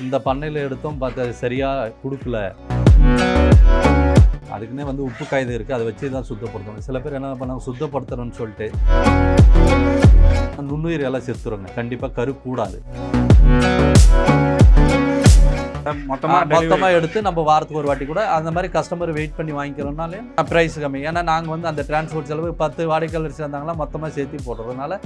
இந்த பண்ணையில் எடுத்தோம் பார்த்து அது சரியாக கொடுக்கல. அதுக்குன்னே வந்து உப்பு காய்து இருக்குது, அதை வச்சு தான் சுத்தப்படுத்தணும். சில பேர் என்ன பண்ணாங்க, சுத்தப்படுத்தணும்னு சொல்லிட்டு நுண்ணுயிர் எல்லாம் செத்துருங்க. கண்டிப்பாக கரு கூடாது. மொத்தமாக எடுத்து நம்ம வாரத்துக்கு ஒரு வாட்டி கூட அந்த மாதிரி கஸ்டமர் வெயிட் பண்ணி வாங்கிக்கிறோம்னாலே ப்ரைஸ் கம்மி. ஏன்னா நாங்கள் வந்து அந்த டிரான்ஸ்போர்ட் செலவு 10 வாடிக்கையாளர் சேர்ந்தாங்களா மொத்தமாக சேர்த்து போடுறதுனால.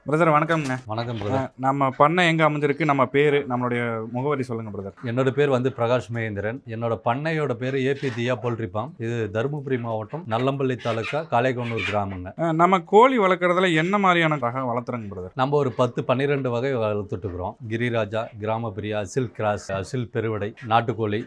பிரதர் வணக்கம்ங்க. வணக்கம் பிரதர். நம்ம பண்ணை எங்கே அமைஞ்சிருக்கு, நம்ம பேர், நம்மளுடைய முகவரி சொல்லுங்கள் பிரதர். என்னோட பேர் வந்து பிரகாஷ் மகேந்திரன். என்னோட பண்ணையோட பேர் ஏபி தியா போல்ட்ரி ஃபார்ம். இது தருமபுரி மாவட்டம் நல்லம்பள்ளி தாலுக்கா காளைகொன்னூர் கிராமங்க. நம்ம கோழி வளர்க்குறதுல என்ன மாதிரியான ரக வளர்த்துறங்க பிரதர்? நம்ம ஒரு 10-12 வகை வளர்த்துட்டுருக்குறோம். கிரிராஜா, கிராமப்பிரியா, அசில் கிராஸ், அசில் பெருவடை, நாட்டுக்கோழி,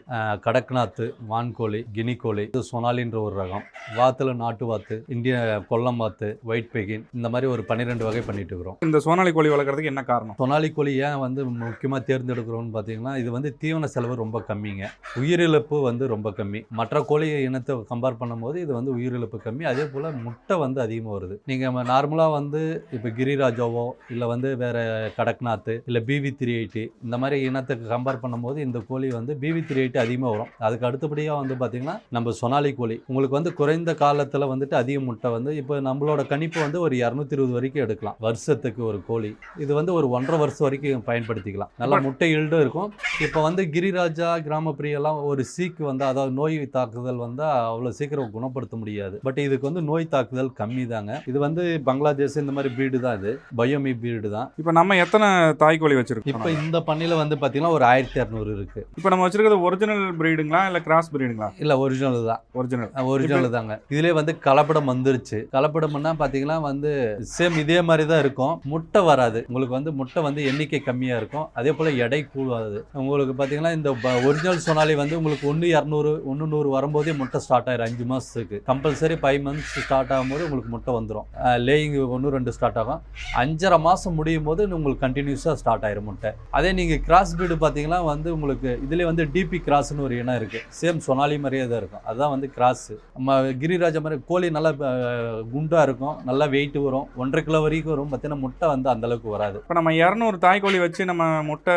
கடக்நாத், வான்கோழி, கினி கோழி, சோனாலின்ற ஒரு ரகம், வாத்துல நாட்டு வாத்து, இந்திய கொல்லம் வாத்து, ஒயிட் பெகின், இந்த மாதிரி ஒரு 12 வகை பண்ணிட்டு இருக்கிறோம். இந்த சோனாலி கோழி வளர்க்குறதுக்கு என்ன காரணம்? சோனாலி கோழி ஏன் வந்து முக்கியமாக தேர்ந்தெடுக்கிறோம்னு பார்த்தீங்கன்னா, இது வந்து தீவன செலவு ரொம்ப கம்மிங்க, உயிரிழப்பு வந்து ரொம்ப கம்மி. மற்ற கோழி இனத்தை கம்பேர் பண்ணும்போது இது வந்து உயிரிழப்பு கம்மி. அதே போல் முட்டை வந்து அதிகமாக வருது. நீங்கள் நார்மலாக வந்து இப்போ கிரிராஜாவோ இல்லை வந்து வேறு கடக்நாத் இல்லை BV380 இந்த மாதிரி இனத்துக்கு கம்பேர் பண்ணும்போது இந்த கோழி வந்து BV380 அதிகமாக வரும். அதுக்கு அடுத்தபடியாக வந்து பார்த்திங்கன்னா நம்ம சோனாலி கோழி உங்களுக்கு வந்து குறைந்த காலத்தில் வந்துட்டு அதிக முட்டை வந்து இப்போ நம்மளோட கணிப்பு வந்து ஒரு 220 வரைக்கும் எடுக்கலாம் வருஷத்துக்கு ஒரு கோழி. இது வந்து ஒரு 1.5 வருஷம் வரைக்கும் பயன்படுத்திக்கலாம். நல்லா முட்டை ஈல்டும் இருக்கும். இப்போ வந்து கிரிராஜா, கிராமப்பிரியெல்லாம் ஒரு சீக்கு வந்து அதாவது நோய் தாக்குதல் வந்து அவ்வளோ சீக்கிரம் குணப்படுத்த முடியாது. பட் இதுக்கு வந்து நோய் தாக்குதல் கம்மி தாங்க. இது வந்து பங்களாதேஷ் இந்த மாதிரி பிரீடு தான், இது பயோமி பிரீடு தான். இப்போ நம்ம எத்தனை தாய்க்கோழி வச்சிருக்கோம்? இப்போ இந்த பண்ணையில் வந்து பார்த்தீங்கன்னா ஒரு 1200 இருக்கு. இப்போ நம்ம வச்சிருக்கிறது ஒரிஜினல் பிரீடுங்களா இல்லை கிராஸ் பிரீடுங்களா? இல்லை ஒரிஜினல் தான். ஒரிஜினல் தாங்க. இதுலேயே வந்து கலப்படம் வந்துருச்சு. கலப்படம்னா பார்த்தீங்கன்னா வந்து சேம் இதே மாதிரி தான் இருக்கும். முட்டை வராது உங்களுக்கு வந்து முட்டை வந்து எண்ணிக்கை கம்மியாக இருக்கும். அதே போல் எடை கூடாது. உங்களுக்கு பார்த்தீங்கன்னா இந்த ஒரிஜினல் சோனாலி வந்து உங்களுக்கு 1-200 100 வரும்போதே முட்டை ஸ்டார்ட் ஆயிரும். 5 மாதத்துக்கு கம்பல்சரி 5 மந்த்ஸ் ஸ்டார்ட் ஆகும்போது உங்களுக்கு முட்டை வந்துடும். லேயிங் 1-2 ஸ்டார்ட் ஆகும். 5.5 மாதம் முடியும் போது உங்களுக்கு கண்டினியூஸாக ஸ்டார்ட் ஆயிரும் முட்டை. அதே நீங்கள் கிராஸ் பீடு பார்த்தீங்கன்னா வந்து உங்களுக்கு இதுலேயே வந்து டிபி கிராஸ்னு ஒரு இனம் இருக்குது. சேம் சோனாலி மாதிரியே தான் இருக்கும். அதுதான் வந்து கிராஸ். நம்ம கிரிராஜா மாதிரி கோழி நல்லா குண்டாக இருக்கும், நல்லா வெயிட் வரும், 1.5 கிலோ வரைக்கும் வரும். பார்த்தீங்கன்னா முட்டை வந்து அந்த அளவுக்கு வராது. இப்போ நம்ம 200 தாய்க்கோழி வச்சு நம்ம முட்டை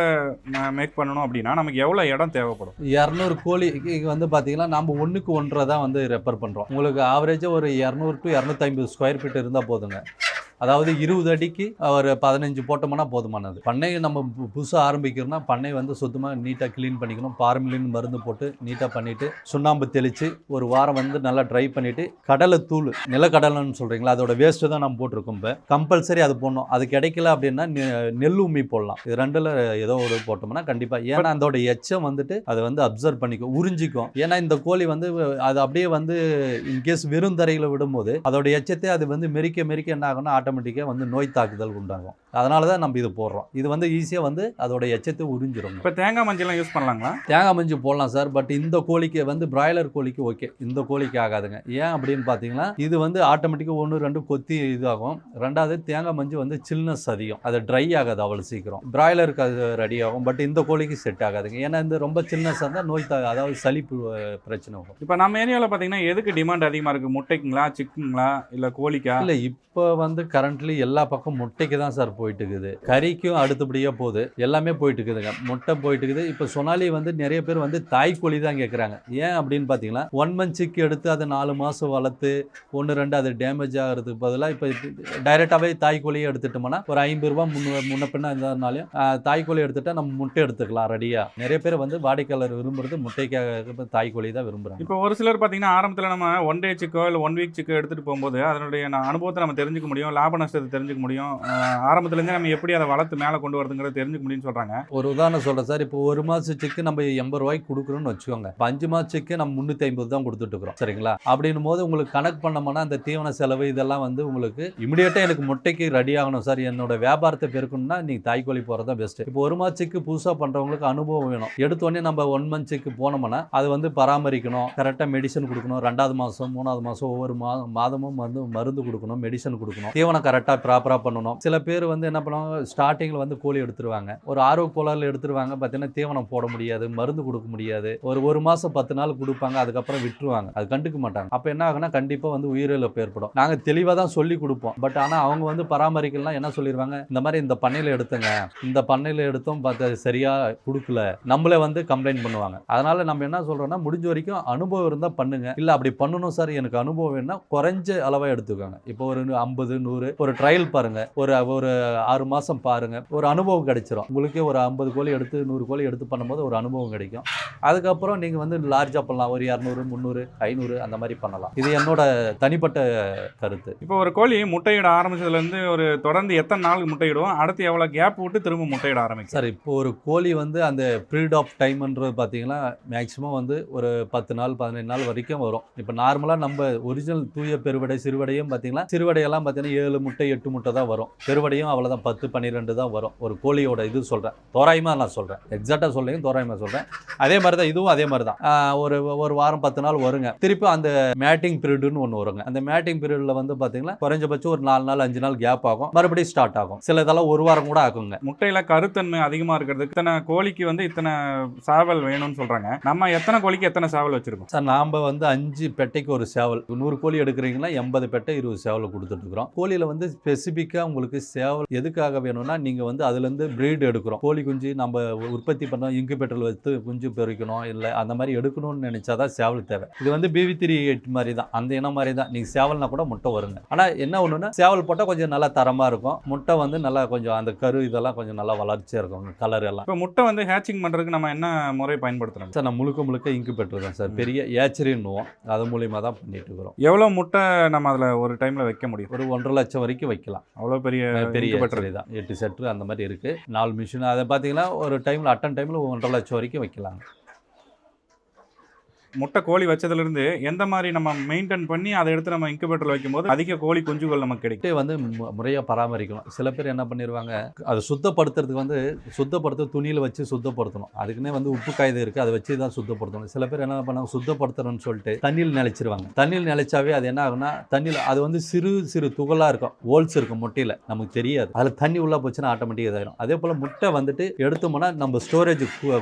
மேக் பண்ணணும் அப்படின்னா நமக்கு எவ்வளோ இடம் தேவைப்படும்? 200 கோழி வந்து பார்த்தீங்கன்னா நம்ம 1க்கு 1.5 தான் வந்து ரெஃபர் பண்ணுறோம். உங்களுக்கு ஆவரேஜாக ஒரு 200 to 250 ஸ்கொயர் ஃபீட் இருந்தால் போதுங்க. அதாவது 20 அடிக்கு ஒரு 15 போட்டோம்னா போதுமானது. பண்ணையை நம்ம புதுசாக ஆரம்பிக்கிறோம்னா பண்ணை வந்து சுத்தமாக நீட்டாக க்ளீன் பண்ணிக்கணும். பார்மிலின் மருந்து போட்டு நீட்டாக பண்ணிவிட்டு சுண்ணாம்பு தெளித்து ஒரு வாரம் வந்து நல்லா ட்ரை பண்ணிவிட்டு கடலை தூள், நிலக்கடலைன்னு சொல்கிறீங்களா, அதோட வேஸ்ட்டு தான் நம்ம போட்டிருக்கோம். இப்போ கம்பல்சரி அது போடணும். அது கிடைக்கல அப்படின்னா நெல் உமி போடலாம். இது ரெண்டில் ஏதோ ஒரு போட்டோம்னா கண்டிப்பாக, ஏன்னா அதோட எச்சம் வந்துட்டு அதை வந்து அப்சர்வ் பண்ணிக்கும், உறிஞ்சிக்கும். ஏன்னா இந்த கோழி வந்து அது அப்படியே வந்து இன்கேஸ் வெறும் தரையில் விடும்போது அதோட எச்சத்தை அது வந்து மெரிக்க என்ன ஆகும்னா ஆட்டோமேட்டிக்காக வந்து நோய் தாக்குதல் உண்டாகும். அதனால தான் நம்ம இது போடுறோம். இது வந்து ஈஸியாக வந்து அதோட எச்சத்தை உறிஞ்சிடும். இப்போ தேங்காய் மஞ்சள்லாம் யூஸ் பண்ணலாங்களா? தேங்காய் மஞ்சள் போடலாம் சார். பட் இந்த கோழிக்கு வந்து பிராய்லர் கோழிக்கு ஓகே, இந்த கோழிக்கு ஆகாதுங்க. ஏன் அப்படின்னு பார்த்தீங்கன்னா இது வந்து ஆட்டோமேட்டிக்காக 1-2 கொத்தி இதாகும். ரெண்டாவது தேங்காய் மஞ்சள் வந்து சில்னஸ் அதிகம், அது ட்ரை ஆகாது அவ்வளோ சீக்கிரம். பிராய்லருக்கு அது ரெடி ஆகும். பட் இந்த கோழிக்கு செட் ஆகாதுங்க. ஏன்னா இந்த ரொம்ப சில்னஸ் இருந்தால் நோய் அதாவது சளிப்பு பிரச்சனை வரும். இப்போ நம்ம ஏரியாவில் பார்த்தீங்கன்னா எதுக்கு டிமாண்ட் அதிகமாக இருக்குது? முட்டைக்குங்களா, சிக்கனுங்களா, இல்லை கோழிக்கா? இல்லை, இப்போ வந்து கரண்ட்லி எல்லா பக்கம் முட்டைக்கு தான் சார் போயிட்டு இருக்குது. கறிக்கும் அடுத்தபடியாக போகுது, எல்லாமே போயிட்டு இருக்குதுங்க. முட்டை போயிட்டு இருக்குது. இப்போ சொனாலி வந்து நிறைய பேர் வந்து தாய்க்கோழி தான் கேட்குறாங்க. ஏன் அப்படின்னு பார்த்தீங்கன்னா 1 month சிக்கு எடுத்து அதை 4 மாதம் வளர்த்து 1-2 அது டேமேஜ் ஆகிறதுக்கு பதிலாக இப்போ டைரெக்டாகவே தாய்க்கோழியை எடுத்துட்டோம்னா ஒரு 50 ரூபா முன்ன பின்னா இருந்தாலும் தாய்க்கோழி எடுத்துட்டா நம்ம முட்டை எடுத்துக்கலாம் ரெடியாக. நிறைய பேர் வந்து வாடிக்கையாளர் விரும்புறது முட்டைக்காக தாய்க்கோழி தான் விரும்புகிறாங்க. இப்போ ஒரு சிலர் பார்த்தீங்கன்னா ஆரம்பத்தில் நம்ம 1 day சிக்கோ இல்லை 1 week சிக்கோ எடுத்துகிட்டு போகும்போது அதனுடைய அனுபவத்தை நம்ம தெரிஞ்சுக்க முடியும், லாப நஷ்டத்தை தெரிஞ்சுக்க முடியும், ஆரம்பத்துலேருந்து நம்ம எப்படி அதை வளர்த்து மேலே கொண்டு வரதுங்கிறத தெரிஞ்சுக்க முடியும்னு சொல்கிறாங்க. ஒரு உதாரணம் சொல்கிறேன் சார். இப்போ 1 மாதம் சிக்கு நம்ம 80 ரூபாய்க்கு கொடுக்குறோன்னு வச்சுக்கோங்க. 5 மாதம் சிக்கு நம்ம 350 தான் கொடுத்துட்டு இருக்கிறோம், சரிங்களா? அப்படின்னும் போது உங்களுக்கு கணக்கு பண்ணோம்னா அந்த தீவன செலவு இதெல்லாம் வந்து உங்களுக்கு இமிடியேட்டாக எனக்கு முட்டைக்கு ரெடி ஆகணும் சார், என்னோட வியாபாரத்தை பெருக்கணும்னா நீங்கள் தாய்க்கோழி போகிறது தான் பெஸ்ட்டு. இப்போ 1 மாதம் சிக்கு புதுசாக பண்ணுறவங்களுக்கு அனுபவம் வேணும். எடுத்தோடனே நம்ம 1 month சிக்கு போனோம்னா அது வந்து பராமரிக்கணும், கரெக்டாக மெடிசன் கொடுக்கணும். 2வது மாதம் 3வது மாதம் ஒவ்வொரு மாதமும் வந்து மருந்து கொடுக்கணும், மெடிசன் கொடுக்கணும், தீவன தீவனம் கரெக்டாக ப்ராப்பராக பண்ணணும். சில பேர் வந்து என்ன பண்ணுவாங்க, ஸ்டார்டிங்கில் வந்து கோழி எடுத்துருவாங்க, ஒரு ஆர்வ கோளாறுல எடுத்துருவாங்க. பார்த்தீங்கன்னா தீவனம் போட முடியாது, மருந்து கொடுக்க முடியாது, ஒரு மாதம் 10 நாள் கொடுப்பாங்க, அதுக்கப்புறம் விட்டுருவாங்க, அது கண்டுக்க மாட்டாங்க. அப்போ என்ன ஆகுனா கண்டிப்பாக வந்து உயிரிழப்பு ஏற்படும். நாங்கள் தெளிவாக தான் சொல்லி கொடுப்போம். பட் ஆனால் அவங்க வந்து பராமரிக்கலாம் என்ன சொல்லிடுவாங்க, இந்த மாதிரி இந்த பண்ணையில் எடுத்துங்க, இந்த பண்ணையில் எடுத்தோம் பார்த்து சரியாக கொடுக்கல, நம்மளே வந்து கம்ப்ளைண்ட் பண்ணுவாங்க. அதனால் நம்ம என்ன சொல்கிறோம்னா, முடிஞ்ச வரைக்கும் அனுபவம் இருந்தால் பண்ணுங்க. இல்லை அப்படி பண்ணணும் சார் எனக்கு அனுபவம் வேணும்னா குறைஞ்ச அளவாக எடுத்துக்கோங்க. இப்போ ஒரு 50 100 ஒரு ட்ரையல் பாருங்க, ஒரு 6 மாதம் பாருங்க, ஒரு அனுபவம் கிடைச்சிரும். உங்களுக்கே ஒரு 50 கோழி எடுத்து 100 கோழி எடுத்து பண்ணும்போது ஒரு அனுபவம் கிடைக்கும். அதுக்கப்புறம் நீங்கள் வந்து லார்ஜாக பண்ணலாம், ஒரு 200 300 500 அந்த மாதிரி பண்ணலாம். இது என்னோட தனிப்பட்ட கருத்து. இப்போ ஒரு கோழி முட்டையிட ஆரம்பிச்சதுலேருந்து ஒரு தொடர்ந்து எத்தனை நாள் முட்டையிடும், அடுத்து எவ்வளோ கேப் விட்டு திரும்ப முட்டையிட ஆரம்பிக்கும் சார்? இப்போ ஒரு கோழி வந்து அந்த பீரியட் ஆஃப் டைம்ன்றது பார்த்தீங்கன்னா மேக்ஸிமம் வந்து ஒரு 10 நாள் 15 நாள் வரைக்கும் வரும். இப்போ நார்மலாக நம்ம ஒரிஜினல் தூய பெருவடை சிறுவடையும் பார்த்தீங்கன்னா சிறுவடையெல்லாம் பார்த்தீங்கன்னா 7 முட்டை 8 முட்டை தான் வரும். பெருவடையும் அவ்வளோதான் 10 12 தான் வரும். ஒரு கோழியோட இது சொல்கிறேன், தோராயமாக நான் சொல்கிறேன், எக்ஸாக்டாக சொல்லுங்க, தோராயமாக சொல்கிறேன். அதே மாதிரி தான் இதுவும் அதே மாதிரி தான். ஒரு வாரம் 10 நாள் வருங்க. திருப்பி அந்த மேட்டிங் பீரியடுன்னு ஒன்று வருங்க. அந்த மேட்டிங் பீரியடில் வந்து பார்த்தீங்கன்னா குறைஞ்சபட்சம் ஒரு 4 நாள் 5 நாள் கேப் ஆகும், மறுபடியும் ஸ்டார்ட் ஆகும். சில இதெல்லாம் ஒரு வாரம் கூட ஆகுங்க. முட்டையில் கருத்தன்மை அதிகமாக இருக்கிறதுக்கு இத்தனை கோழிக்கு வந்து இத்தனை சேவல் வேணும்னு சொல்கிறாங்க. நம்ம எத்தனை கோழிக்கு எத்தனை சேவல் வச்சுருக்கோம் சார்? நாம் வந்து 5 பெட்டைக்கு ஒரு சேவல், 100 கோழி எடுக்கிறீங்கன்னா 80 பெட்டை 20 சேவல் கொடுத்துட்ருக்குறோம். கோழியில் வந்து ஸ்பெசிஃபிக்காக உங்களுக்கு சேவல் எதுக்காக வேணும்னா, நீங்கள் வந்து அதுலேருந்து ப்ரீடு எடுக்கிறோம். கோழி குஞ்சு நம்ம உற்பத்தி பண்ணோம், இன்குபேட்டரில் வச்சு குஞ்சு பெருக்கணும், இல்லை அந்த மாதிரி எடுக்கணும்னு நினச்சா தான் சேவல் தேவை. இது வந்து BV38 மாதிரி தான், அந்த இனம் மாதிரி தான். நீங்கள் சேவல்னா கூட முட்டை வருங்க. ஆனால் என்ன ஒன்றுன்னா சேவல் போட்டால் கொஞ்சம் நல்லா தரமாக இருக்கும், முட்டை வந்து நல்லா கொஞ்சம் அந்த கரு இதெல்லாம் கொஞ்சம் நல்லா வளர்ச்சியாக இருக்கும், கலர் எல்லாம். இப்போ முட்டை வந்து ஹேச்சிங் பண்ணுறதுக்கு நம்ம என்ன முறை பயன்படுத்துகிறோம் சார்? நான் முழுக்க இன்குபேட்டர் தான் சார், பெரிய ஏச்சரின்னுவோம், அது மூலியமாக தான் பண்ணிட்டு இருக்கிறோம். எவ்வளோ முட்டை நம்ம அதில் ஒரு டைமில் வைக்க முடியும்? ஒரு 1.5 லட்சம் வரைக்கும் வைக்கலாம். அவ்வளோ பெரிய பெரிய தான், 8 செட்டு அந்த மாதிரி இருக்குது, 4 மிஷின். அதை பார்த்தீங்கன்னா ஒரு டைமில் அட்டன் டைமில் 1.5 லட்சம் வரைக்கும் வைக்கலாம். முட்டை கோழி வச்சதுலேருந்து எந்த மாதிரி நம்ம மெயின்டைன் பண்ணி அதை எடுத்து நம்ம இன்குபேட்டரில் வைக்கும்போது அதிக கோழி குஞ்சுகள் நமக்கு கிடைக்கும்? வந்து முறையாக பராமரிக்கணும். சில பேர் என்ன பண்ணிடுவாங்க, அதை சுத்தப்படுத்துறதுக்கு வந்து சுத்தப்படுத்த துணியில் வச்சு சுத்தப்படுத்தணும். அதுக்குன்னே வந்து உப்பு காகிதம் இருக்குது, அதை வச்சு தான் சுத்தப்படுத்தணும். சில பேர் என்ன பண்ணாங்க, சுத்தப்படுத்தணும்னு சொல்லிட்டு தண்ணியில் நினைச்சிருவாங்க. தண்ணியில் நினைச்சாவே அது என்ன ஆகுனா, தண்ணியில் அது வந்து சிறு சிறு துகளாக இருக்கும், ஹோல்ஸ் இருக்கும் முட்டையில், நமக்கு தெரியாது. அதில் தண்ணி உள்ளே போச்சுன்னா ஆட்டோமேட்டிக்காக இதாயிடும். அதே போல் முட்டை வந்துட்டு எடுத்தோம்னா நம்ம ஸ்டோரேஜ்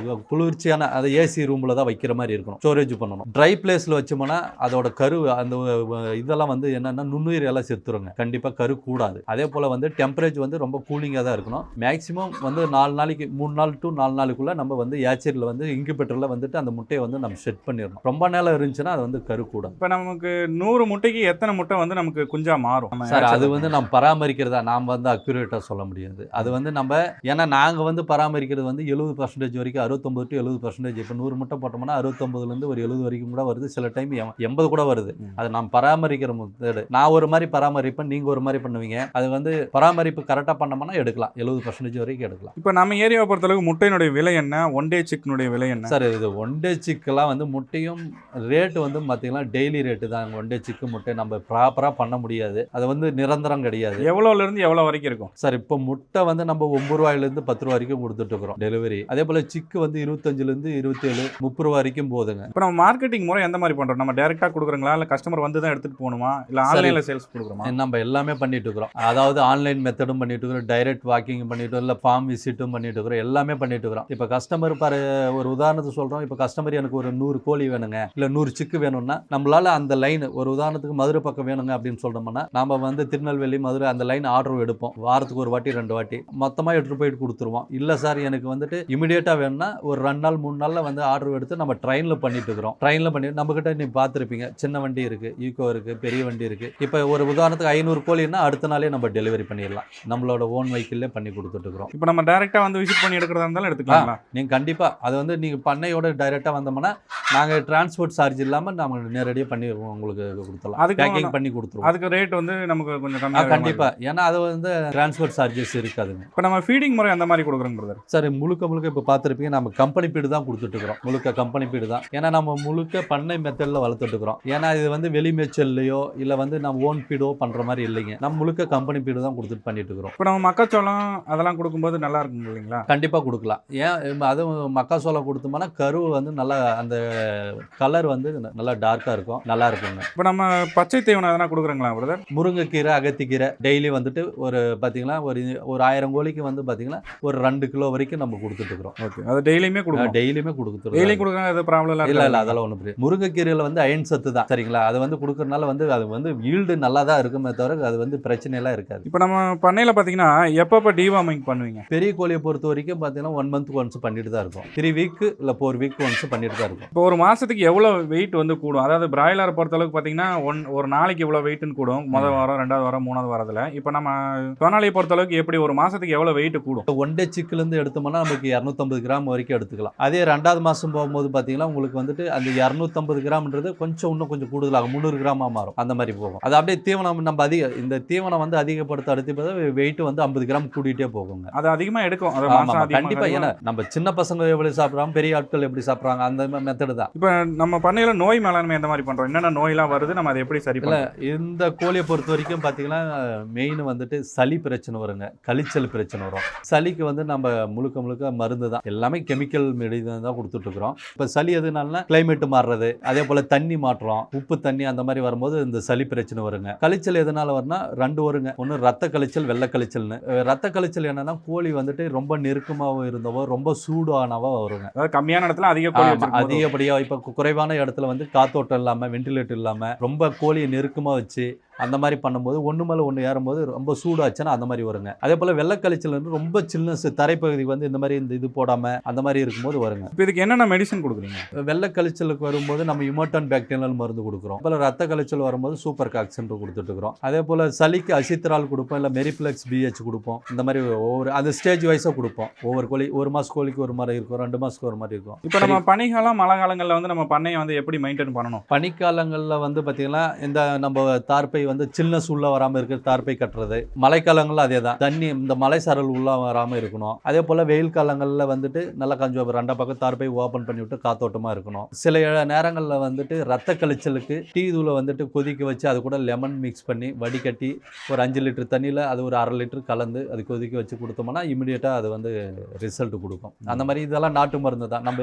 குளிர்ச்சியான அதை ஏசி ரூமில் தான் வைக்கிற மாதிரி இருக்கணும், ஸ்டோரேஜ் பண்ணணும். ட்ரை பிளேஸில் வச்சோம்னா அதோட கரு அந்த இதெல்லாம் வந்து என்னன்னா நுண்ணுயிர் எல்லாம் செத்துருங்க, கண்டிப்பாக கரு கூடாது. அதே போல் வந்து டெம்பரேச்சர் வந்து ரொம்ப கூலிங்காக தான் இருக்கணும். மேக்ஸிமம் வந்து 4 நாளைக்கு 3 நாள் டு 4 நாளுக்குள்ளே நம்ம வந்து ஏச்சரியில் வந்து இன்குபேட்டரில் வந்துட்டு அந்த முட்டையை வந்து நம்ம செட் பண்ணிடணும். ரொம்ப நேரம் இருந்துச்சுன்னா அது வந்து கரு கூடாது. இப்போ நமக்கு 100 முட்டைக்கு எத்தனை முட்டை வந்து நமக்கு குஞ்சா மாறும் சார்? அது வந்து நம்ம பராமரிக்கிறதா நாம் வந்து அக்யூரேட்டாக சொல்ல முடியாது. அது வந்து நம்ம ஏன்னா நாங்கள் வந்து பராமரிக்கிறது வந்து 70% வரைக்கும், 69 to 70%. இப்போ 100 முட்டை போட்டோம்னா 65லேருந்து ஒரு 70 வரைக்கும் கூட வருது, சில டைம் 80 கூட வருது. அது நாம் பராமரிக்கிற முதலீடு. நான் ஒரு மாதிரி பராமரிப்பேன், நீங்க ஒரு மாதிரி பண்ணுவீங்க. அது வந்து பராமரிப்பு கரெக்டாக பண்ணோம்னா எடுக்கலாம், 70% வரைக்கும் எடுக்கலாம். இப்போ நம்ம ஏரியாவை பொறுத்தளவுக்கு முட்டையினுடைய விலை என்ன, ஒன் டே சிக்கனுடைய விலை என்ன? சார் இது ஒன் டே சிக்கெல்லாம் வந்து முட்டையும் ரேட்டு வந்து பார்த்தீங்கன்னா டெய்லி ரேட்டு தான். ஒன் டே சிக்கு முட்டை நம்ம ப்ராப்பராக பண்ண முடியாது, அது வந்து நிரந்தரம் கிடையாது. எவ்வளோலேருந்து எவ்வளோ வரைக்கும் இருக்கும் சார்? இப்போ முட்டை வந்து நம்ம 9 ரூபாயிலேருந்து 10 ரூபா வரைக்கும் கொடுத்துட்டு இருக்கிறோம் டெலிவரி. அதே போல் சிக்கு வந்து 25லேருந்து 27 30 ரூபா வரைக்கும் போகுதுங்க. இப்போ நம்ம மார்க்கெட்டிங் முறை எந்த மாதிரி பண்ணுறோம்? நம்ம டேரெக்டாக கொடுக்குறோங்களா, இல்லை கஸ்டமர் வந்து தான் எடுத்துகிட்டு போகணுமா, இல்லை ஆன்லைனில் சேல்ஸ் கொடுக்குறோமா? நம்ம எல்லாமே பண்ணிட்டு இருக்கிறோம். அதாவது ஆன்லைன் மெத்தடும் பண்ணிட்டு இருக்கிறோம், டைரக்ட் வாக்கிங் பண்ணிட்டு, இல்லை ஃபார்ம் விசிட்டும் பண்ணிட்டு இருக்கிறோம், எல்லாமே பண்ணிட்டு இருக்கிறோம். இப்போ கஸ்டமர் ஒரு உதாரணத்துக்கு சொல்கிறோம், இப்போ கஸ்டமர் எனக்கு ஒரு 100 கோழி வேணுங்க, இல்லை 100 சிக்கு வேணும்னா நம்மளால அந்த லைன் ஒரு உதாரணத்துக்கு மதுரை பக்கம் வேணுங்க அப்படின்னு சொல்கிறோம்னா நம்ம வந்து திருநெல்வேலி மதுரை அந்த லைன் ஆர்டர் எடுப்போம். வாரத்துக்கு ஒரு வாட்டி 2 வாட்டி மொத்தமாக எடுத்துகிட்டு போயிட்டு கொடுத்துருவோம். இல்லை சார் எனக்கு வந்துட்டு இமிடியேட்டாக வேணும்னா ஒரு 2 நாள் 3 நாளில் வந்து ஆர்டர் எடுத்து நம்ம ட்ரெயினில் பண்ணிட்டு இருக்கிறோம். ட்ரெயினில் பண்ணி நம்மக்கிட்ட நீ பார்த்துருப்பீங்க, சின்ன வண்டி இருக்குது, ஈக்கோ இருக்குது, பெரிய வண்டி இருக்குது. இப்போ ஒரு உதாரணத்துக்கு 500 கோழின்னா அடுத்த நாளே நம்ம டெலிவரி பண்ணிடலாம், நம்மளோட ஓன் வெஹிக்கிள்லே பண்ணி கொடுத்துட்டுருக்கோம். இப்போ நம்ம டேரெக்டாக வந்து விசிட் பண்ணி எடுக்கிறதா இருந்தாலும் எடுத்துக்கலாம். நீங்கள் கண்டிப்பாக அது வந்து நீங்கள் பண்ணையோட டைரெக்டாக வந்தோம்னா நாங்கள் டிரான்ஸ்போர்ட் சார்ஜ் இல்லாமல் நம்ம நேரடியாக பண்ணி உங்களுக்கு கொடுத்துடலாம், அதுக்கு பேக்கிங் பண்ணி கொடுத்துருவோம். அதுக்கு ரேட் வந்து நமக்கு கொஞ்சம் கம்மியாக கண்டிப்பாக, ஏன்னா அது வந்து டிரான்ஸ்போர்ட் சார்ஜஸ் இருக்காதுங்க. இப்போ நம்ம ஃபீடிங் முறை அந்த மாதிரி கொடுக்குறோங்க பிரதர்? சார் முழுக்க இப்போ பார்த்துருப்பீங்க, நம்ம கம்பெனி பீடு தான் கொடுத்துட்டு இருக்கிறோம், முழுக்க கம்பெனி பீடு தான். ஏன்னா நம்ம நம்ம முழுக்க பண்ணை மெத்தடில் வளர்த்துட்டு இருக்கிறோம். ஏன்னா இது வந்து வெளி மேய்ச்சல்லையோ இல்லை வந்து நம்ம ஓன் ஃபீடோ பண்ணுற மாதிரி இல்லைங்க. நம்ம முழுக்க கம்பெனி ஃபீடு தான் கொடுத்துட்டு பண்ணிட்டு இருக்கிறோம். இப்போ நம்ம மக்காச்சோளம் அதெல்லாம் கொடுக்கும்போது நல்லா இருக்கும் இல்லைங்களா? கண்டிப்பாக கொடுக்கலாம். ஏன் அதுவும் மக்காசோளம் கொடுத்தோம்னா கருவு வந்து நல்லா அந்த கலர் வந்து நல்லா டார்க்காக இருக்கும், நல்லா இருக்குங்க. இப்போ நம்ம பச்சை தீவனம் எதனா கொடுக்குறோங்களா பிரதர்? முருங்கைக்கீரை, அகத்திக்கீரை டெய்லி வந்துட்டு ஒரு பார்த்தீங்கன்னா ஒரு 1000 கோழிக்கு வந்து பார்த்தீங்கன்னா ஒரு 2 கிலோ வரைக்கும் நம்ம கொடுத்துட்டு இருக்கிறோம். ஓகே, அது டெய்லியுமே கொடுக்குறோம். டெய்லியுமே கொடுத்துருக்கோம். டெய்லி கொடுக்குறாங்க, அது ப்ராப்ளம் இல்லை அதெல்லாம் ஒன்றும் புரியும். முருங்கைக்கீரையில் வந்து அயன் சத்து தான் சரிங்களா. அது வந்து கொடுக்கறதுனால வந்து அது வந்து ஈல்டு நல்லா தான் இருக்குமே தவிர அது வந்து பிரச்சனையெல்லாம் இருக்காது. இப்போ நம்ம பண்ணையில் பார்த்தீங்கன்னா எப்பப்போ டிவார்மிங் பண்ணுவீங்க? பெரிய கோழியை பொறுத்த வரைக்கும் பார்த்தீங்கன்னா 1 மந்த் ஒன்ஸ் பண்ணிட்டு தான் இருக்கும். 3 வீக் இல்லை 4 வீக் ஒன்ஸ் பண்ணிட்டு தான் இருக்கும். இப்போ ஒரு மாதத்துக்கு எவ்வளோ வெயிட் வந்து கூடும்? அதாவது பிராய்லரை பொறுத்தளவுக்கு பார்த்தீங்கன்னா ஒரு நாளைக்கு இவ்வளோ வெயிட்னு கூடும், முதல் வாரம், 2வது வாரம், 3வது வாரத்தில். இப்போ நம்ம சொனாலியை பொறுத்தளவுக்கு எப்படி ஒரு மாதத்துக்கு எவ்வளோ வெயிட் கூடும்? 1 டே சிக்கிலேருந்து எடுத்தோம்னா நமக்கு 250 கிராம் வரைக்கும் எடுத்துக்கலாம். அதே 2வது மாதம் போகும்போது பார்த்தீங்கன்னா உங்களுக்கு வந்துட்டு அந்த 250 கிராம்ன்றது இன்னும் கொஞ்சம் கூடுதலாகும், 300 கிராமாக மாறும். அந்த மாதிரி போகும். அது அப்படியே தீவனம் நம்ம இந்த தீவனம் வந்து அதிகப்படுத்த அடுத்து வெயிட் வந்து 50 கிராம் கூட்டிகிட்டே போகுங்க. அது அதிகமாக எடுக்கும். கண்டிப்பா. ஏன்னா நம்ம சின்ன பசங்க எப்படி சாப்பிட்றாங்க, பெரிய ஆட்கள் எப்படி சாப்பிட்றாங்க, அந்த மெத்தடு தான். இப்போ நம்ம பண்ணையில் நோய் மேலாண்மை எந்த மாதிரி பண்ணுறோம்? என்னென்ன நோயெல்லாம் வருது, நம்ம அதை எப்படி சரி பண்ணலாம்? இந்த கோழியை பொறுத்த வரைக்கும் பார்த்தீங்கன்னா மெயின் வந்துட்டு சளி பிரச்சனை வருங்க, கழிச்சல் பிரச்சனை வரும். சளிக்கு வந்து நம்ம முழுக்க மருந்து தான், எல்லாமே கெமிக்கல் மெடிசன் தான் கொடுத்துட்டு இருக்கிறோம். இப்போ சளி எதுனால கிளைமேட் மாறுறது, அதே போல தண்ணி மாற்றம், உப்பு தண்ணி அந்த மாதிரி வரும்போது இந்த சளி பிரச்சனை வருங்க. கழிச்சல் எதனால வரும்னா 2 வருங்க. ஒன்று ரத்த கழிச்சல், வெள்ளை கழிச்சல்னு. ரத்த கழிச்சல் என்னன்னா கோழி வந்துட்டு ரொம்ப நெருக்கமாகவும் இருந்தவோ ரொம்ப சூடானவோ வருங்க. அதாவது கம்மியான இடத்துல அதிகப்படியா இப்போ குறைவான இடத்துல வந்து காத்தோட்டம் இல்லாம, வென்டிலேட்டர் இல்லாம ரொம்ப கோழியை நெருக்கமா வச்சு அந்த மாதிரி பண்ணும்போது ஒன்று மேலே ஒன்று ஏறும்போது ரொம்ப சூடாச்சுன்னா அந்த மாதிரி வருங்க. அதே போல் வெள்ளக்கழிச்சல் வந்து ரொம்ப சில்னஸ் தரைப்பகுதி வந்து இந்த மாதிரி இது போடாமல் அந்த மாதிரி இருக்கும்போது வருங்க. இப்போ இதுக்கு என்னென்ன மெடிசன் கொடுக்குறீங்க? வெள்ளக்கழிச்சலுக்கு வரும்போது நம்ம யுமோட்டான் பாக்டீரியல் மருந்து கொடுக்குறோம். போல் ரத்த கழிச்சல் வரும்போது சூப்பர் காக்சன் கொடுத்துட்டு இருக்கிறோம். அதே போல் சளிக்கு அசித்ரால் கொடுப்போம், இல்லை மெரிப்ளெக்ஸ் பிஹெச் கொடுப்போம். இந்த மாதிரி ஒவ்வொரு அந்த ஸ்டேஜ் வைஸாக கொடுப்போம். ஒவ்வொரு கோழி 1 மாத கோழிக்கு ஒரு மாதிரி இருக்கும், 2 மாதத்துக்கு ஒரு மாதிரி இருக்கும். இப்போ நம்ம பனிக்காலம், மழை காலங்களில் வந்து நம்ம பண்ணையை வந்து எப்படி மெயின்டைன் பண்ணணும்? பனிக்காலங்களில் வந்து பார்த்தீங்கன்னா இந்த நம்ம தார்பை வந்து சில்னஸ் உள்ள வராமல் இருக்கிற தார்பை கட்டுறது. மழைக்காலங்களில் அதே தான், தண்ணி இந்த மலை சாரல் உள்ள வராமல் இருக்கணும். அதே போல் வெயில் காலங்களில் வந்துட்டு நல்லா கொஞ்சம் 2 பக்கம் தார்பை ஓப்பன் பண்ணி விட்டு காத்தோட்டமாக இருக்கணும். சில நேரங்களில் வந்துட்டு ரத்த கழிச்சலுக்கு டீ தூளை வந்துட்டு கொதிக்க வச்சு அது கூட லெமன் மிக்ஸ் பண்ணி வடிகட்டி ஒரு 5 லிட்டர் தண்ணியில் அது ஒரு 1/2 லிட்டர் கலந்து அது கொதிக்க வச்சு கொடுத்தோம்னா இமிடியேட்டாக அது வந்து ரிசல்ட் கொடுக்கும். அந்த மாதிரி இதெல்லாம் நாட்டு மருந்து தான், நம்ம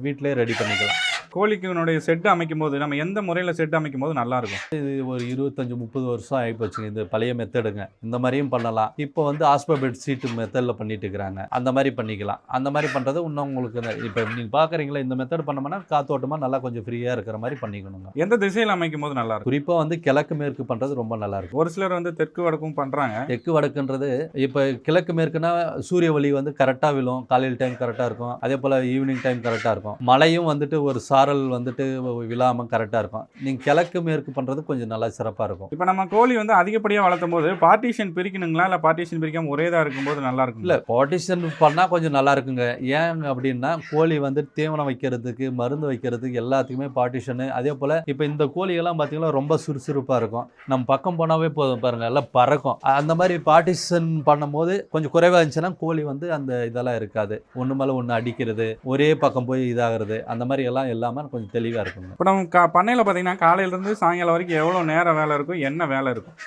வீட்டிலே ரெடி பண்ணிக்கலாம். கோழிக்குனுடைய செட்டு அமைக்கும் போது நம்ம எந்த முறையில் செட்டு அமைக்கும் போது நல்லா இருக்கும்? இது ஒரு 25-30 வருஷம் ஆகிப்போச்சுங்க. இது பழைய மெத்தடுங்க. இந்த மாதிரியும் பண்ணலாம். இப்போ வந்து ஆஸ்போபெட் சீட்டு மெத்தடில் பண்ணிட்டு இருக்கிறாங்க. அந்த மாதிரி பண்ணிக்கலாம். அந்த மாதிரி பண்ணுறது இன்னும் உங்களுக்கு இப்போ நீங்கள் பார்க்குறீங்களா, இந்த மெத்தட் பண்ணோம்னா காத்தோட்டமாக நல்லா கொஞ்சம் ஃப்ரீயாக இருக்கிற மாதிரி பண்ணிக்கணுங்க. எந்த திசையில் அமைக்கும் போது நல்லா இருக்கும்? குறிப்பாக வந்து கிழக்கு மேற்கு பண்ணுறது ரொம்ப நல்லா இருக்கும். ஒரு சிலர் வந்து தெற்கு வடக்கும் பண்ணுறாங்க. தெற்கு வடக்குன்றது இப்போ கிழக்கு மேற்குனா சூரிய ஒளி வந்து கரெக்டாக விழும், காலையில் டைம் கரெக்டாக இருக்கும். அதே போல் ஈவினிங் டைம் கரெக்டாக இருக்கும். மழையும் வந்துட்டு ஒரு சாரல் வந்துட்டு விழாமல் கரெக்டாக இருக்கும். நீங்கள் கிழக்கு மேற்கு பண்ணுறது கொஞ்சம் நல்லா சிறப்பாக இருக்கும். இப்போ நம்ம கோழி வந்து அதிகப்படியாக வளர்த்தும் போது பார்ட்டிஷன் பிரிக்கணுங்களா, இல்லை பார்ட்டிஷன் பிரிக்காமல் ஒரே தான் இருக்கும்போது நல்லா இருக்கும்? இல்லை, பார்ட்டிஷன் பண்ணால் கொஞ்சம் நல்லா இருக்குங்க. ஏன் அப்படின்னா கோழி வந்து தீவனம் வைக்கிறதுக்கு, மருந்து வைக்கிறதுக்கு எல்லாத்துக்குமே பார்ட்டிஷனு. அதே போல் இப்போ இந்த கோழியெல்லாம் பார்த்தீங்கன்னா ரொம்ப சுறுசுறுப்பாக இருக்கும். நம்ம பக்கம் போனாவே போதும் பாருங்கள், எல்லாம் பறக்கும். அந்த மாதிரி பார்ட்டிஷன் பண்ணும்போது கொஞ்சம் குறைவாக இருந்துச்சுன்னா கோழி வந்து அந்த இதெல்லாம் இருக்காது. ஒன்று மேலே ஒன்று அடிக்கிறது, ஒரே பக்கம் போய் இதாகிறது, அந்த மாதிரி எல்லாம் இல்லாமல் கொஞ்சம் தெளிவாக இருக்குங்க. இப்போ நம்ம பண்ணையில் பார்த்தீங்கன்னா காலையிலேருந்து சாயங்காலம் வரைக்கும் எவ்வளோ நேரம் வேலை இருக்கும், என்ன வேலை இருக்கும்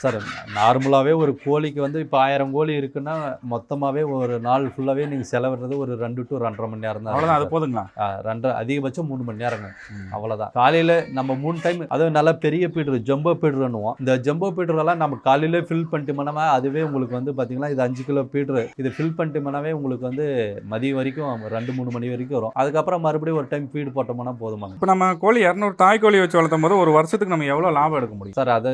சார்? நார்மலாகவே ஒரு கோழிக்கு வந்து இப்போ 1000 கோழி இருக்குன்னா மொத்தமாகவே ஒரு நாள் ஃபுல்லாகவே நீங்கள் செலவிடுறது ஒரு 2 to 2.5 மணி நேரம் தான். அவ்வளோதான், அது போதுங்களா? 2 அதிகபட்சம் 3 மணி நேரங்க, அவ்வளோதான். காலையில் நம்ம 3 டைம், அதுவும் நல்லா பெரிய பீட்ரு ஜம்போ பீட்ருன்னுவோம். இந்த ஜம்போ பீட்ரெல்லாம் நம்ம காலையிலே ஃபில் பண்ணிட்டோம்னா அதுவே உங்களுக்கு வந்து பார்த்தீங்கன்னா இது 5 கிலோ பீட்ரு. இது ஃபில் பண்ணிட்டோம்னாவே உங்களுக்கு வந்து மதியம் வரைக்கும் 2-3 மணி வரைக்கும் வரும். அதுக்கப்புறம் மறுபடியும் ஒரு டைம் ஃபீடு போட்டோம்னா போதுமாங்க. இப்போ நம்ம கோழி 200 தாய் கோழி வச்சு வளர்த்தும் போது ஒரு வருஷத்துக்கு நம்ம எவ்வளோ லாபம் எடுக்க முடியும் சார்? அது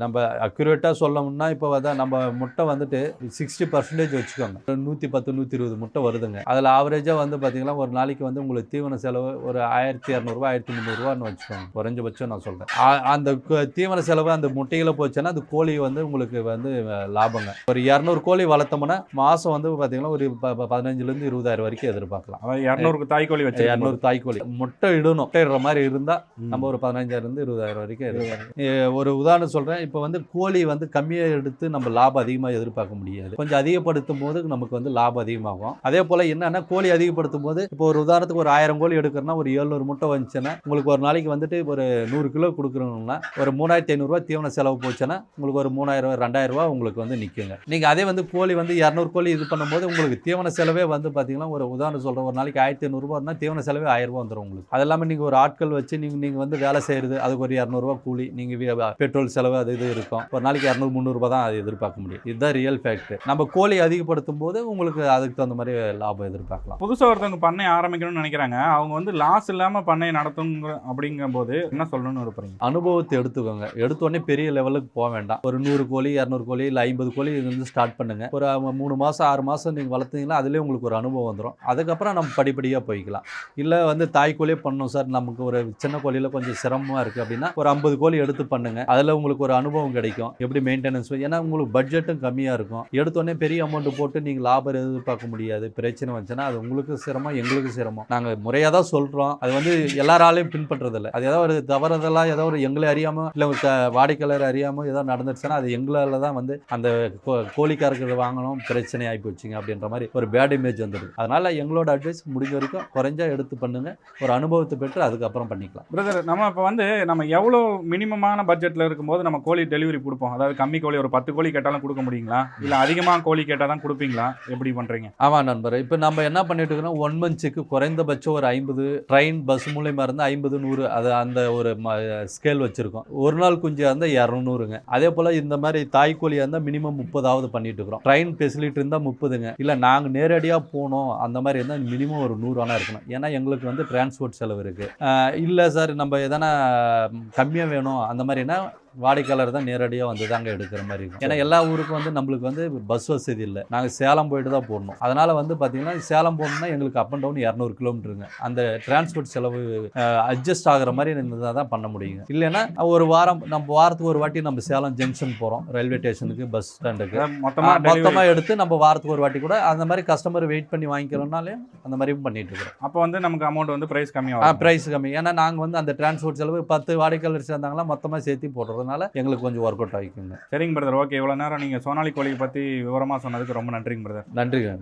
நம்ம அக்யூரேட்டாக சொல்லணும்னா இப்போ அதான் நம்ம முட்டை வந்துட்டு 60% வச்சுக்கோங்க, 110-120 முட்டை வருதுங்க. அதில் ஆவரேஜாக வந்து பார்த்தீங்கன்னா ஒரு நாளைக்கு வந்து உங்களுக்கு தீவன செலவு ஒரு 1200 1300 வச்சுக்கோங்க, குறைஞ்சபட்சம் நான் சொல்கிறேன். அந்த தீவன செலவு அந்த முட்டையில் போச்சுன்னா அது கோழி வந்து உங்களுக்கு வந்து லாபங்க. ஒரு 200 கோழி வளர்த்தோம்னா மாதம் வந்து பார்த்தீங்கன்னா ஒரு 15,000 to 20,000 வரைக்கும் எதிர்பார்க்கலாம். அதாவது 200 தாய் கோழி வச்சு 200 தாய் கோழி முட்டை முட்டை இடணும். முட்டை இடுற மாதிரி இருந்தால் நம்ம ஒரு 15,000 20,000 வரைக்கும் எடுக்கலாம். ஒரு உதாரணம் சொல்கிறேன். இப்போ வந்து கோழி வந்து கம்மியாக எடுத்து நம்ம லாபம் அதிகமாக எதிர்பார்க்க முடியாது. கொஞ்சம் அதிகப்படுத்தும் போது நமக்கு வந்து லாபம் அதிகமாகும். அதே போல் என்னன்னா கோழி அதிகப்படுத்தும் போது இப்போ ஒரு உதாரணத்துக்கு ஒரு 1000 கோழி எடுக்கிறோன்னா ஒரு 700 முட்டை வந்துச்சுன்னா உங்களுக்கு ஒரு நாளைக்கு வந்துட்டு ஒரு 100 கிலோ கொடுக்குறோம்னா ஒரு 3,500 தீவன செலவு போச்சுன்னா உங்களுக்கு ஒரு 3,000 2,000 உங்களுக்கு வந்து நிற்குங்க. நீங்கள் அதே வந்து கோழி வந்து 200 கோழி இது பண்ணும்போது உங்களுக்கு தீவன செலவே வந்து பார்த்தீங்கன்னா ஒரு உதாரணம் சொல்கிறேன், ஒரு நாளைக்கு 1,500 தீவன செலவே 1000 வந்துடும் உங்களுக்கு. அது இல்லாமல் நீங்கள் ஒரு ஆட்கள் வச்சு நீங்கள் வந்து வேலை செய்கிறது அதுக்கு ஒரு 200 கூலி, நீங்கள் பெட்ரோல் செலவு அது இது இருக்கும். ஒரு நாளைக்கு 200-300 தான் அது எதிர்பார்க்க முடியும். இதுதான் ரியல் ஃபேக்ட். நம்ம கோழி அதிகப்படுத்தும் போது உங்களுக்கு அதுக்கு தகுந்த மாதிரி லாபம் எதிர்பார்க்கலாம். புதுசாக ஒருத்தவங்க பண்ணை ஆரம்பிக்கணும்னு நினைக்கிறாங்க, அவங்க வந்து லாஸ் இல்லாமல் பண்ணை நடத்துங்க அப்படிங்கும் போது என்ன சொல்லணும்னு விருப்பறீங்க? அனுபவத்தை எடுத்துக்கோங்க. எடுத்தோடனே பெரிய லெவலுக்கு போக வேண்டாம். ஒரு 100 கோழி 200 கோழி இல்லை 50 கோழி இருந்து ஸ்டார்ட் பண்ணுங்க. ஒரு 3 மாதம் 6 மாதம் நீங்கள் வளர்த்தீங்கன்னா அதுலேயே உங்களுக்கு ஒரு அனுபவம் வந்துடும். அதுக்கப்புறம் நம்ம படிப்படியாக போய்க்கலாம். இல்லை வந்து தாய் கோழியே பண்ணணும் சார், நமக்கு ஒரு சின்ன கோழியில் கொஞ்சம் சிரமமாக இருக்குது அப்படின்னா ஒரு 50 கோழி எடுத்து பண்ணுங்க. அதில் உங்களுக்கு ஒரு அனுபவம் கிடைக்கும், எப்படி மெயின்டெனன்ஸ். ஏன்னா உங்களுக்கு பட்ஜெட்டும் கம்மியாக இருக்கும். எடுத்தோடனே பெரிய அமௌண்ட் போட்டு நீங்கள் லாபம் எதிர்பார்க்க முடியாது. பிரச்சனை வந்துச்சுன்னா அது உங்களுக்கு சிரமம், எங்களுக்கு சிரமம். நாங்கள் முறையாக தான் சொல்கிறோம், அது வந்து எல்லாராலையும் பின்பற்றதில்லை. அது ஏதோ ஒரு தவறுதெல்லாம் ஏதோ ஒரு எங்களை அறியாமல் இல்லை வாடிக்கையாளர் அறியாமல் ஏதோ நடந்துருச்சுன்னா அது எங்களால் தான் வந்து அந்த கோழிக்காரர்கள் வாங்கணும் பிரச்சனை ஆகி போச்சுங்க அப்படின்ற மாதிரி ஒரு பேட் இமேஜ் வந்துடுது. அதனால் எங்களோட அட்வைஸ் முடிஞ்ச வரைக்கும் குறைஞ்சா எடுத்து பண்ணுங்க, ஒரு அனுபவத்தை பெற்று அதுக்கப்புறம் பண்ணிக்கலாம். பிரதர், நம்ம இப்போ வந்து நம்ம எவ்வளோ மினிமமான பட்ஜெட்டில் இருக்கும்போது நம்ம கோழி டெலிவரி கொடுப்போம்? அதாவது கம்மி கோழி ஒரு 10 கோழி கேட்டாலும் கொடுக்க முடியுங்களா, இல்லை அதிகமாக கோழி கேட்டால் தான் கொடுப்பீங்களா, எப்படி பண்ணுறீங்க? ஆமாம் நண்பர், இப்போ நம்ம என்ன பண்ணிட்டு இருக்கோம், 1 மந்த்ஸுக்கு குறைந்தபட்சம் ஒரு 50 ட்ரெயின் பஸ் மூலியமாக இருந்தால் 50-100 அது அந்த ஒரு ஸ்கேல் வச்சுருக்கோம். ஒரு நாள் குஞ்சியாக இருந்தால் 200ங்க. அதே போல் இந்த மாதிரி தாய்க்கோழியாக இருந்தால் மினிமம் 30 பண்ணிட்டு இருக்கிறோம். ட்ரெயின் ஃபெசிலிட்டி இருந்தால் 30ங்க. இல்லை நாங்கள் நேரடியாக போனோம் அந்த மாதிரி இருந்தால் மினிமம் ஒரு 100 ஆனால் இருக்கணும். ஏன்னா எங்களுக்கு வந்து டிரான்ஸ்போர்ட் செலவு இருக்குது. இல்லை சார் நம்ம எதனா கம்மியாக வேணும் அந்த மாதிரினா வாடிக்கையாளர் தான் நேரடியாக வந்து தாங்க எடுக்கிற மாதிரி இருக்கும். ஏன்னா எல்லா ஊருக்கும் வந்து நம்மளுக்கு வந்து பஸ் வசதி இல்லை. நாங்கள் சேலம் போயிட்டு தான் போடணும். அதனால் வந்து பார்த்தீங்கன்னா சேலம் போகணும்னா எங்களுக்கு அப் அண்ட் டவுன் 200 கிலோமீட்டருங்க. அந்த டிரான்ஸ்போர்ட் செலவு அட்ஜஸ்ட் ஆகிற மாதிரி இருந்தால் தான் பண்ண முடியுங்க. இல்லைன்னா ஒரு வாரம் நம்ம வாரத்துக்கு ஒரு வாட்டி நம்ம சேலம் ஜங்ஷன் போகிறோம், ரயில்வே ஸ்டேஷனுக்கு பஸ் ஸ்டாண்டுக்கு மொத்தமாக எடுத்து நம்ம வாரத்துக்கு ஒரு வாட்டி கூட அந்த மாதிரி கஸ்டமர் வெயிட் பண்ணி வாங்கிக்கிறோம்னாலே அந்த மாதிரியும் பண்ணிட்டு இருக்கிறோம். அப்போ வந்து நமக்கு அமௌண்ட் வந்து ப்ரைஸ் கம்மியாகும். ப்ரைஸ் கம்மி. ஏன்னா நாங்கள் வந்து அந்த டிரான்ஸ்போர்ட் செலவு 10 வாடிக்கையாளர் சேர்ந்தாங்களா மொத்தமாக சேர்த்து போடுறோம். எங்களுக்கு கொஞ்சம் ஒர்க் அவுட் ஆகிக்குங்க. சரிங்க பிரதர், ஓகே. இவ்வளோ நேரம் நீங்கள் சோனாலி கோழியை பற்றி விவரமாக சொன்னதுக்கு ரொம்ப நன்றிங்க பிரதர். நன்றிங்க.